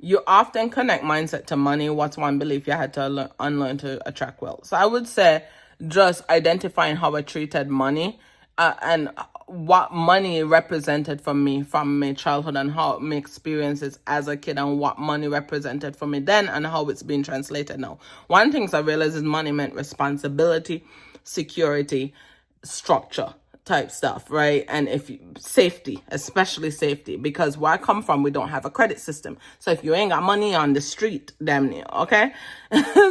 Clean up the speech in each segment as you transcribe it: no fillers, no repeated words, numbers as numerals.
You often connect mindset to money. What's one belief you had to unlearn to attract wealth? So I would say just identifying how I treated money, and what money represented for me from my childhood, and how my experiences as a kid, and what money represented for me then, and how it's been translated now. One of the things I realized is money meant responsibility, security, structure type stuff, right? And if you, safety, especially safety, because where I come from, we don't have a credit system. So if you ain't got money on the street, damn near, okay?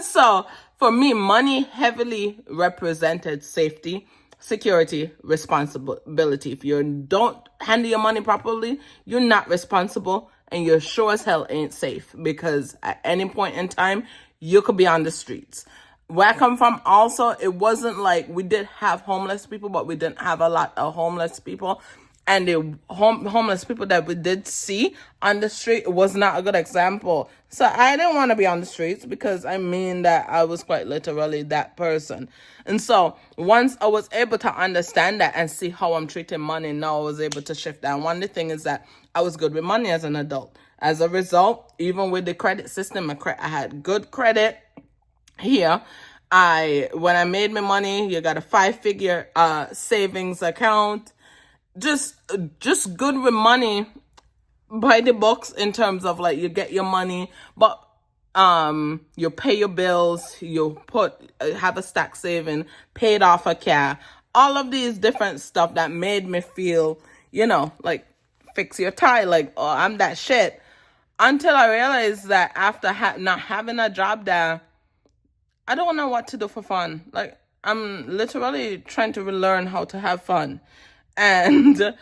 So for me, money heavily represented safety, security, responsibility. If you don't handle your money properly, you're not responsible, and you're sure as hell ain't safe, because at any point in time, you could be on the streets. Where I come from, also, it wasn't like we did have homeless people, but we didn't have a lot of homeless people. And the homeless people that we did see on the street was not a good example. So I didn't want to be on the streets, because I mean that I was quite literally that person. And so once I was able to understand that and see how I'm treating money, now I was able to shift that. One of the things is that I was good with money as an adult. As a result, even with the credit system, I had good credit. Here, when I made my money, you got a 5-figure savings account. Just good with money, by the books, in terms of like you get your money, but you pay your bills, you have a stack saving, paid off a car, all of these different stuff that made me feel, like fix your tie, like, oh, I'm that shit. Until I realized that after not having a job there, I don't know what to do for fun. Like, I'm literally trying to relearn how to have fun. And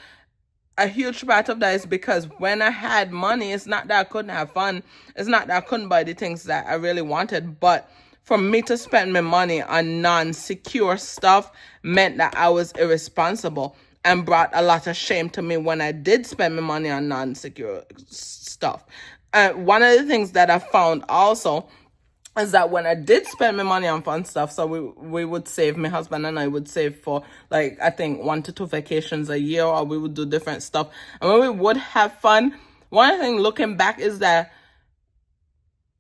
a huge part of that is because when I had money, it's not that I couldn't have fun. It's not that I couldn't buy the things that I really wanted. But for me to spend my money on non-secure stuff meant that I was irresponsible, and brought a lot of shame to me when I did spend my money on non-secure stuff. One of the things that I found also is that when I did spend my money on fun stuff, so we would save, my husband and I would save for, like, I think 1 to 2 vacations a year, or we would do different stuff. And when we would have fun, one thing looking back is that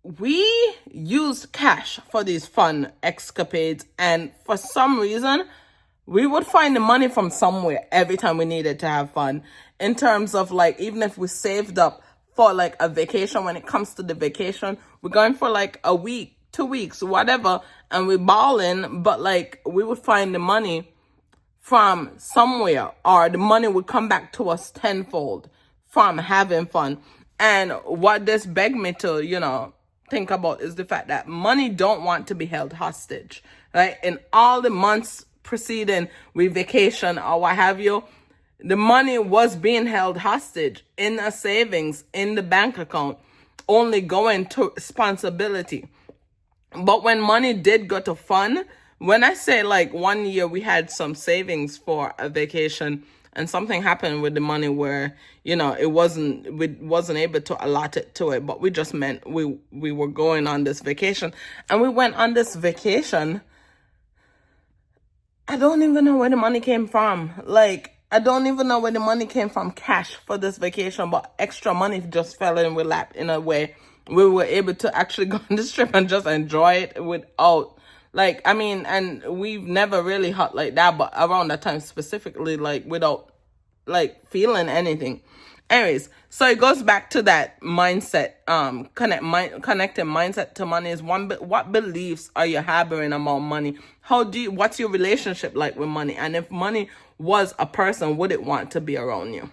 we used cash for these fun escapades, and for some reason, we would find the money from somewhere every time we needed to have fun. In terms of, like, even if we saved up for like a vacation, when it comes to the vacation, we're going for like a week, 2 weeks, whatever, and we're balling, but like we would find the money from somewhere, or the money would come back to us tenfold from having fun. And what this begged me to, think about is the fact that money don't want to be held hostage, right? In all the months preceding we vacation or what have you, the money was being held hostage in a savings in the bank account, only going to responsibility. But when money did go to fun, when I say like 1 year we had some savings for a vacation, and something happened with the money where, we wasn't able to allot it to it, but we just meant we were going on this vacation. And we went on this vacation. I don't even know where the money came from. Like, I don't even know where the money came from, cash, for this vacation, but extra money just fell in our lap in a way we were able to actually go on this trip and just enjoy it without, like, I mean, and we've never really hot like that, but around that time specifically, like, without, like, feeling anything. Anyways, so it goes back to that mindset, connecting mindset to money is what beliefs are you harboring about money? What's your relationship like with money? And if money was a person, would it want to be around you?